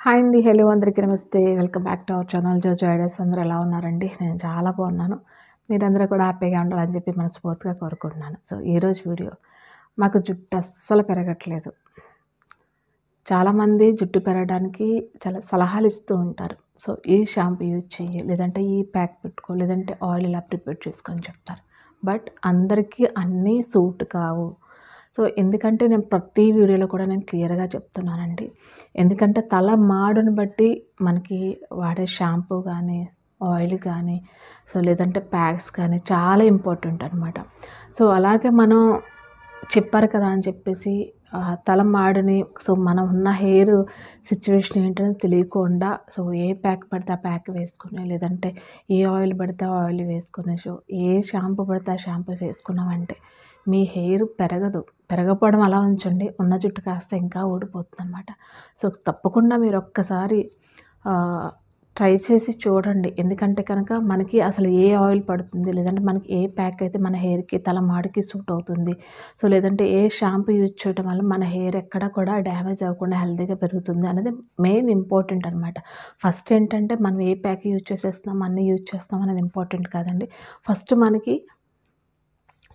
Hi అండి. Hello అందరికీ నమస్తే. Welcome back to our channel Jojo Ideas. అందరూ ఎలా ఉన్నారండి? నేను చాలా బాగున్నాను. మీరందరూ కూడా హ్యాపీగా ఉండాలని చెప్పి మనస్ఫూర్తిగా కోరుకుంటున్నాను. సో, ఈరోజు వీడియో మాకు జుట్టు అస్సలు పెరగట్లేదు. చాలామంది జుట్టు పెరగడానికి చాలా సలహాలు ఇస్తూ ఉంటారు. సో, ఈ షాంపూ యూజ్ చెయ్యి, లేదంటే ఈ ప్యాక్ పెట్టుకో, లేదంటే ఆయిల్ ఇలా ప్రిపేర్ చేసుకో అని చెప్తారు. బట్ అందరికీ అన్నీ సూట్ కావు. సో, ఎందుకంటే నేను ప్రతి వీడియోలో కూడా నేను క్లియర్‌గా చెప్తున్నానండి. ఎందుకంటే తల మాడుని బట్టి మనకి వాడే షాంపూ గానీ, ఆయిల్ గానీ, సో లేదంటే ప్యాక్స్ కానీ చాలా ఇంపార్టెంట్ అనమాట. సో, అలాగే మనం చెప్పారు కదా అని చెప్పేసి తల మాడుని సో మనం ఉన్న హెయిర్ సిచ్యువేషన్ ఏంటని తెలియకుండా సో ఏ ప్యాక్ పడితే ఆ ప్యాక్ వేసుకొని, లేదంటే ఏ ఆయిల్ పడితే ఆ ఆయిల్ వేసుకొని, సో ఏ షాంపూ పడితే ఆ షాంపూ వేసుకున్నామంటే మీ హెయిర్ పెరగదు. పెరగకపోవడం అలా ఉంచండి, ఉన్న జుట్టు కాస్త ఇంకా ఊడిపోతుందనమాట. సో తప్పకుండా మీరు ఒక్కసారి ట్రై చేసి చూడండి. ఎందుకంటే కనుక మనకి అసలు ఏ ఆయిల్ పడుతుంది, లేదంటే మనకి ఏ ప్యాక్ అయితే మన హెయిర్‌కి, తల మాడికి సూట్ అవుతుంది. సో లేదంటే ఏ షాంపూ యూజ్ చేయడం వల్ల మన హెయిర్ ఎక్కడ కూడా డ్యామేజ్ అవ్వకుండా హెల్తీగా పెరుగుతుంది అనేది మెయిన్ ఇంపార్టెంట్ అనమాట. ఫస్ట్ ఏంటంటే మనం ఏ ప్యాక్ యూజ్ చేసేస్తున్నాం, అన్నీ యూజ్ చేస్తాం అనేది ఇంపార్టెంట్ కాదండి. ఫస్ట్ మనకి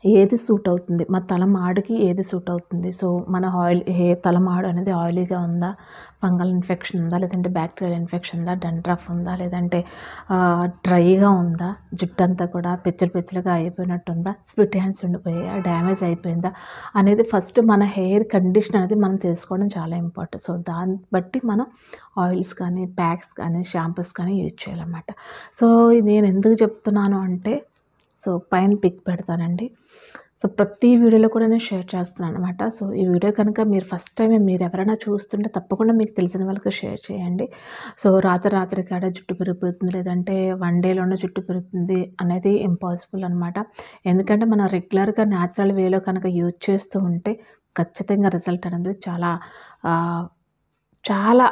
ఏది సూట్ అవుతుంది, మా తల మాడుకి ఏది సూట్ అవుతుంది. సో మన తల మాడు అనేది ఆయిలీగా ఉందా, ఫంగల్ ఇన్ఫెక్షన్ ఉందా, లేదంటే బ్యాక్టీరియల్ ఇన్ఫెక్షన్ ఉందా, డండ్రఫ్ ఉందా, లేదంటే డ్రైగా ఉందా, జుట్టంతా కూడా పెచ్చలు పెచ్చలుగా అయిపోయినట్టుందా, స్ప్లిట్ హ్యాండ్స్ ఉండిపోయాయా, డ్యామేజ్ అయిపోయిందా అనేది ఫస్ట్ మన హెయిర్ కండిషన్ అనేది మనం తెలుసుకోవడం చాలా ఇంపార్టెంట్. సో దాన్ని బట్టి మనం ఆయిల్స్ కానీ, ప్యాక్స్ కానీ, షాంపూస్ కానీ యూజ్ చేయాలన్నమాట. సో నేను ఎందుకు చెప్తున్నాను అంటే సో పైన పిక్ పెడతానండి. సో ప్రతి వీడియోలో కూడా నేను షేర్ చేస్తున్నాను అనమాట. సో ఈ వీడియో కనుక మీరు ఫస్ట్ టైం మీరు ఎవరైనా చూస్తుంటే తప్పకుండా మీకు తెలిసిన వాళ్ళకి షేర్ చేయండి. సో రాత్రి కాడ జుట్టు పెరిగిపోతుంది, లేదంటే వన్ డేలోనే జుట్టు పెరుగుతుంది అనేది ఇంపాసిబుల్ అనమాట. ఎందుకంటే మనం రెగ్యులర్గా న్యాచురల్ వేలో కనుక యూజ్ చేస్తూ ఉంటే ఖచ్చితంగా రిజల్ట్ అనేది చాలా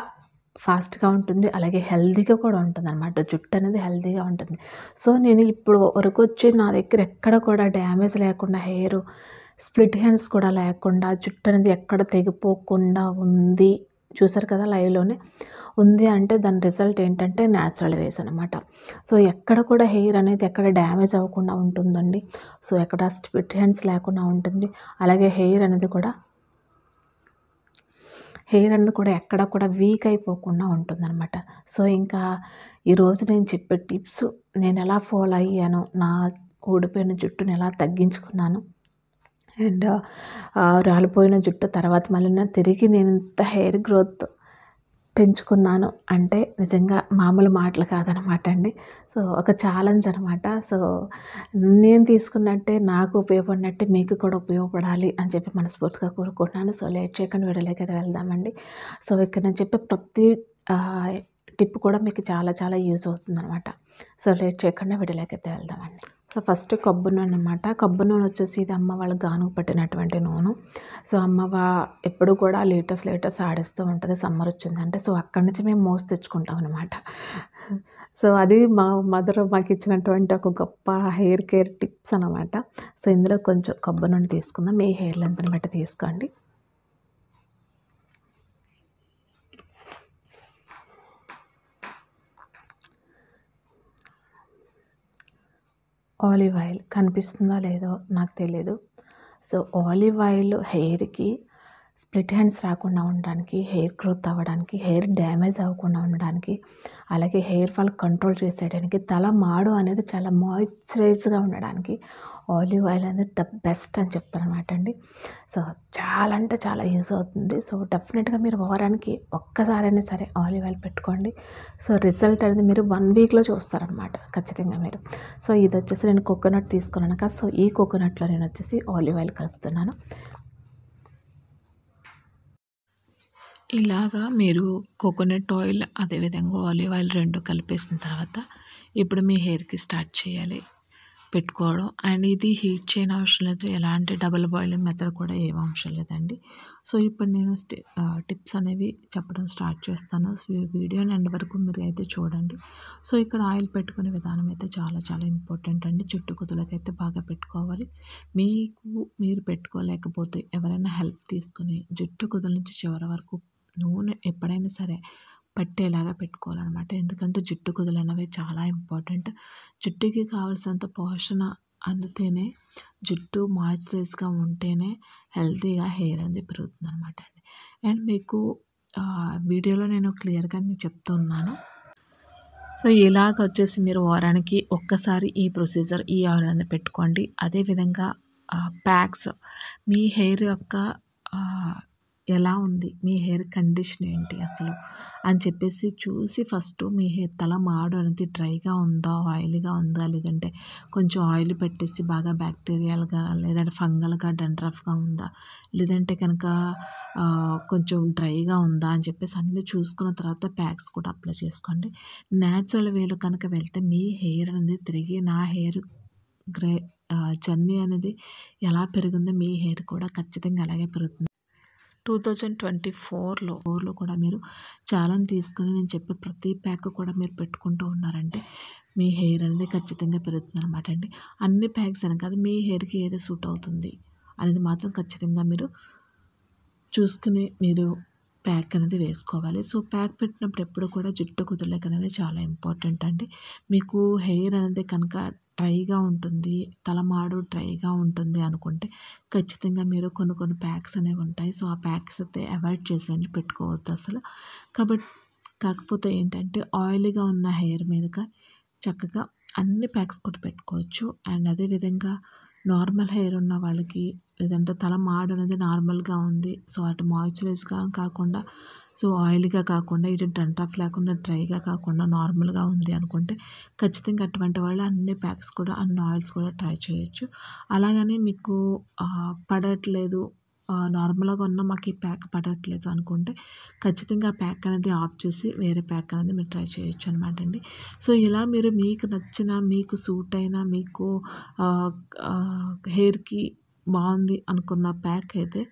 ఫాస్ట్‌గా ఉంటుంది. అలాగే హెల్తీగా కూడా ఉంటుందనమాట. జుట్టు అనేది హెల్తీగా ఉంటుంది. సో నేను ఇప్పుడు వరకొచ్చి నా దగ్గర ఎక్కడ కూడా డ్యామేజ్ లేకుండా హెయిరు, స్ప్లిట్ హ్యాండ్స్ కూడా లేకుండా జుట్టు అనేది ఎక్కడ తెగిపోకుండా ఉంది. చూసారు కదా లైవ్‌లోనే. ఉంది అంటే దాని రిజల్ట్ ఏంటంటే న్యాచురల్ వేస్ అనమాట. సో ఎక్కడ కూడా హెయిర్ అనేది ఎక్కడ డ్యామేజ్ అవ్వకుండా ఉంటుందండి. సో ఎక్కడ స్ప్లిట్ హ్యాండ్స్ లేకుండా ఉంటుంది. అలాగే హెయిర్ అనేది కూడా ఎక్కడ కూడా వీక్ అయిపోకుండా ఉంటుందనమాట. సో ఇంకా ఈరోజు నేను చెప్పే టిప్స్ నేను ఎలా ఫాలో అయ్యాను, నా ఊడిపోయిన జుట్టుని ఎలా తగ్గించుకున్నాను, అండ్ రాలిపోయిన జుట్టు తర్వాత మళ్ళీ తిరిగి నేను ఇంత హెయిర్ గ్రోత్ పెంచుకున్నాను అంటే నిజంగా మామూలు మాటలు కాదనమాట అండి. సో ఒక ఛాలెంజ్ అనమాట. సో నేను తీసుకున్నట్టే నాకు ఉపయోగపడినట్టే మీకు కూడా ఉపయోగపడాలి అని చెప్పి మనస్ఫూర్తిగా కోరుకుంటున్నాను. సో లేట్ చేయకుండా వీడియోలోకి అయితే వెళ్దామండి. సో ఇక్కడ నేను చెప్పే ప్రతి టిప్ కూడా మీకు చాలా చాలా యూజ్ అవుతుందనమాట. సో లేట్ చేయకుండా వీడియోలోకి అయితే వెళ్దామండి. సో ఫస్ట్ కొబ్బరి నూనె అనమాట. కొబ్బరి నూనె వచ్చేసి ఇది అమ్మ వాళ్ళ గానుగ పట్టినటువంటి నూనె. సో ఎప్పుడు కూడా లేటెస్ట్ ఆడిస్తూ ఉంటుంది సమ్మర్ వచ్చిందంటే. సో అక్కడి నుంచి మేము మోసి తెచ్చుకుంటాం అనమాట. సో అది మా మదర్ మాకు ఇచ్చినటువంటి ఒక గొప్ప హెయిర్ కేర్ టిప్స్ అనమాట. సో ఇందులో కొంచెం కొబ్బరి నూనె తీసుకుందాం. మీ హెయిర్ లెంత్ని బట్టి తీసుకోండి. ఆలివ్ ఆయిల్ కనిపిస్తుందో లేదో నాకు తెలీదు. సో ఆలివ్ ఆయిల్ హెయిర్‌కి స్ప్లిట్ హ్యాండ్స్ రాకుండా ఉండడానికి, హెయిర్ గ్రోత్ అవ్వడానికి, హెయిర్ డ్యామేజ్ అవ్వకుండా ఉండడానికి, అలాగే హెయిర్ ఫాల్ కంట్రోల్ చేసేయడానికి, తల మాడు అనేది చాలా మాయిశ్చరైజ్డ్‌గా ఉండడానికి ఆలివ్ ఆయిల్ అనేది ద బెస్ట్ అని చెప్తారనమాట అండి. సో చాలా అంటే చాలా యూజ్ అవుతుంది. సో డెఫినెట్‌గా మీరు వారానికి ఒక్కసారైనా సరే ఆలివ్ ఆయిల్ పెట్టుకోండి. సో రిజల్ట్ అనేది మీరు 1 వీక్‌లో చూస్తారనమాట ఖచ్చితంగా మీరు. సో ఇది వచ్చేసి నేను కోకోనట్ తీసుకున్నాను కదా. సో ఈ కోకోనట్‌లో నేను వచ్చేసి ఆలివ్ ఆయిల్ కలుపుతున్నాను. ఇలాగా మీరు కోకోనట్ ఆయిల్ అదేవిధంగా ఆలివ్ ఆయిల్ 2 కలిపేసిన తర్వాత ఇప్పుడు మీ హెయిర్‌కి స్టార్ట్ చేయాలి పెట్టుకోవడం. అండ్ ఇది హీట్ చేయని అవసరం లేదు. ఎలాంటి డబుల్ బాయిలింగ్ మెథడ్ కూడా ఏం అవసరం లేదండి. సో ఇప్పుడు నేను టిప్స్ అనేవి చెప్పడం స్టార్ట్ చేస్తాను. సో ఈ వీడియోని ఎండ్ వరకు మీరు అయితే చూడండి. సో ఇక్కడ ఆయిల్ పెట్టుకునే విధానం అయితే చాలా చాలా ఇంపార్టెంట్ అండి. జుట్టు కుదులకైతే బాగా పెట్టుకోవాలి. మీరు పెట్టుకోలేకపోతే ఎవరైనా హెల్ప్ తీసుకుని జుట్టు కుదుల నుంచి చివరి వరకు నూనె ఎప్పుడైనా సరే పట్టేలాగా పెట్టుకోవాలన్నమాట. ఎందుకంటే జుట్టు కుదులు అనేవి చాలా ఇంపార్టెంట్. జుట్టుకి కావాల్సినంత పోషణ అందితేనే, జుట్టు మాయిశ్చరైజ్గా ఉంటేనే హెల్తీగా హెయిర్ అనేది పెరుగుతుందన్నమాట అండి. అండ్ మీకు వీడియోలో నేను క్లియర్గా మీకు చెప్తూ ఉన్నాను. సో ఇలాగ వచ్చేసి మీరు వారానికి ఒక్కసారి ఈ ప్రొసీజర్, ఈ ఆయిల్ అనేది పెట్టుకోండి. అదేవిధంగా ప్యాక్స్, మీ హెయిర్ యొక్క ఎలా ఉంది, మీ హెయిర్ కండిషన్ ఏంటి అసలు అని చెప్పేసి చూసి ఫస్ట్ మీ హెయిర్ తల మాడు అనేది డ్రైగా ఉందా, ఆయిలీగా ఉందా, లేదంటే కొంచెం ఆయిల్ పెట్టేసి బాగా బ్యాక్టీరియాల్గా లేదంటే ఫంగల్గా డండ్రఫ్గా ఉందా, లేదంటే కనుక కొంచెం డ్రైగా ఉందా అని చెప్పేసి అన్నీ చూసుకున్న తర్వాత ప్యాక్స్ కూడా అప్లై చేసుకోండి. న్యాచురల్ వేలో కనుక వెళ్తే మీ హెయిర్ అనేది తిరిగి నా హెయిర్ జర్నీ అనేది ఎలా పెరిగిందో మీ హెయిర్ కూడా ఖచ్చితంగా అలాగే పెరుగుతుంది. 2024లో కూడా మీరు ఛాలెంజ్ తీసుకొని నేను చెప్పే ప్రతి ప్యాక్ కూడా మీరు పెట్టుకుంటూ ఉన్నారంటే మీ హెయిర్ అనేది ఖచ్చితంగా పెరుగుతుంది అనమాట అండి. అన్ని ప్యాక్స్ అని కాదు, మీ హెయిర్కి ఏది సూట్ అవుతుంది అనేది మాత్రం ఖచ్చితంగా మీరు చూసుకుని మీరు ప్యాక్ అనేది వేసుకోవాలి. సో ప్యాక్ పెట్టినప్పుడు ఎప్పుడు కూడా జుట్టు కుదుళ్ళకి అనేది చాలా ఇంపార్టెంట్ అండి. మీకు హెయిర్ అనేది కనుక డ్రైగా ఉంటుంది, తలమాడు డ్రైగా ఉంటుంది అనుకుంటే ఖచ్చితంగా మీరు కొన్ని ప్యాక్స్ అనేవి ఉంటాయి. సో ఆ ప్యాక్స్ అయితే అవాయిడ్ చేసేయండి, పెట్టుకోవద్దు అసలు. కాకపోతే ఏంటంటే ఆయిలీగా ఉన్న హెయిర్ మీదగా చక్కగా అన్ని ప్యాక్స్ కూడా పెట్టుకోవచ్చు. అండ్ అదేవిధంగా నార్మల్ హెయిర్ ఉన్న వాళ్ళకి, లేదంటే తల మాడు అనేది నార్మల్గా ఉంది, సో అటు మాయిశ్చరైజ్గా కాకుండా, సో ఆయిల్గా కాకుండా, ఇటు డండ్రఫ్ లేకుండా డ్రైగా కాకుండా నార్మల్గా ఉంది అనుకుంటే ఖచ్చితంగా అటువంటి వాళ్ళు అన్ని ప్యాక్స్ కూడా, అన్ని ఆయిల్స్ కూడా ట్రై చేయొచ్చు. అలాగని మీకు పడట్లేదు, నార్మల్గా ఉన్న మాకు ఈ ప్యాక్ పడట్లేదు అనుకుంటే ఖచ్చితంగా ఆ ప్యాక్ అనేది ఆఫ్ చేసి వేరే ప్యాక్ అనేది మీరు ట్రై చేయొచ్చు అనమాట అండి. సో ఇలా మీరు మీకు నచ్చిన, మీకు సూట్ అయిన, మీకు హెయిర్కి బాగుంది అనుకున్న ప్యాక్ అయితే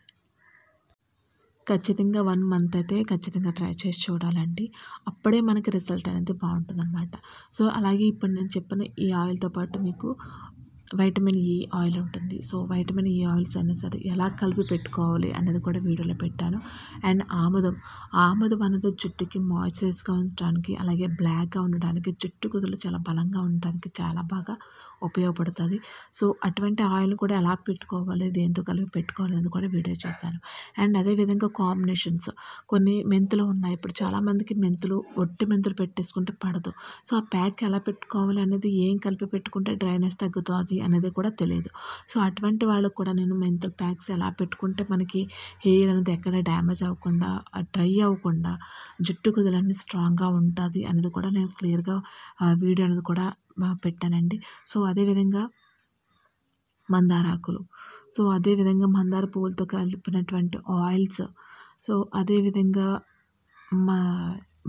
ఖచ్చితంగా 1 మంత్ అయితే ఖచ్చితంగా ట్రై చేసి చూడాలండి. అప్పుడే మనకి రిజల్ట్ అనేది బాగుంటుందన్నమాట. సో అలాగే ఇప్పుడు నేను చెప్పిన ఈ ఆయిల్తో పాటు మీకు వైటమిన్ ఈ ఆయిల్ ఉంటుంది. సో వైటమిన్ ఈ ఆయిల్స్ అయినా సరే ఎలా కలిపి పెట్టుకోవాలి అనేది కూడా వీడియోలో పెట్టాను. అండ్ ఆముదం అనేది జుట్టుకి మాయిశ్చరైజ్గా ఉండటానికి, అలాగే బ్లాక్గా ఉండడానికి, జుట్టు కుదులు చాలా బలంగా ఉండడానికి చాలా బాగా ఉపయోగపడుతుంది. సో అటువంటి ఆయిల్ కూడా ఎలా పెట్టుకోవాలి, దేంతో కలిపి పెట్టుకోవాలి అనేది కూడా వీడియో చేశాను. అండ్ అదేవిధంగా కాంబినేషన్స్, కొన్ని మెంతులు ఉన్నాయి. ఇప్పుడు చాలామందికి ఒట్టి మెంతులు పెట్టేసుకుంటే పడదు. సో ఆ ప్యాక్ ఎలా పెట్టుకోవాలి అనేది, ఏం కలిపి పెట్టుకుంటే డ్రైనెస్ తగ్గుతుంది అనేది కూడా తెలియదు. సో అటువంటి వాళ్ళకు కూడా నేను మెంతుల్ ప్యాక్స్ ఎలా పెట్టుకుంటే మనకి హెయిర్ అనేది ఎక్కడ డ్యామేజ్ అవ్వకుండా, డ్రై అవ్వకుండా, జుట్టు కుదులన్నీ స్ట్రాంగ్గా ఉంటుంది అనేది కూడా నేను క్లియర్గా వీడియో అనేది కూడా పెట్టానండి. సో అదేవిధంగా మందారాకులు, సో అదేవిధంగా మందార పువ్వులతో కలిపినటువంటి ఆయిల్స్, సో అదేవిధంగా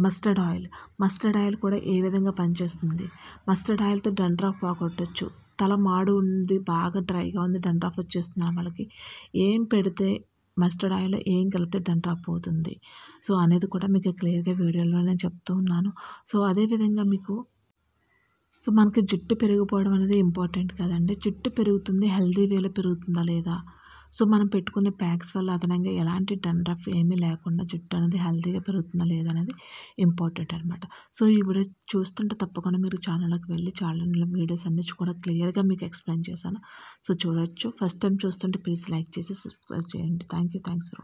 మస్టర్డ్ ఆయిల్ కూడా ఏ విధంగా పనిచేస్తుంది. మస్టర్డ్ ఆయిల్తో డండ్రఫ్ పోగొట్టచ్చు. తల మాడు ఉంది, బాగా డ్రైగా ఉంది, డండ్రఫ్ వచ్చేస్తుంది వాళ్ళకి, ఏం పెడితే మస్టర్డ్ ఆయిల్లో ఏం కలిపితే డండ్రఫ్ పోతుంది సో అనేది కూడా మీకు క్లియర్గా వీడియోలో నేను చెప్తూ ఉన్నాను. సో అదేవిధంగా సో మనకి జుట్టు పెరిగిపోవడం అనేది ఇంపార్టెంట్ కదండి. జుట్టు పెరుగుతుంది, హెల్తీ వేలో పెరుగుతుందా లేదా, సో మనం పెట్టుకునే ప్యాక్స్ వల్ల అదనంగా ఎలాంటి డండ్రఫ్ ఏమీ లేకుండా జుట్టు అనేది హెల్తీగా పెరుగుతుందా లేదా అనేది ఇంపార్టెంట్ అనమాట. సో ఈ వీడియో చూస్తుంటే తప్పకుండా మీరు ఛానల్లోకి వెళ్ళి ఛానల్లో వీడియోస్ అన్నీ కూడా క్లియర్గా మీకు ఎక్స్ప్లెయిన్ చేశాను. సో చూడొచ్చు. ఫస్ట్ టైం చూస్తుంటే ప్లీజ్ లైక్ చేసి సబ్స్క్రైబ్ చేయండి. Thanks for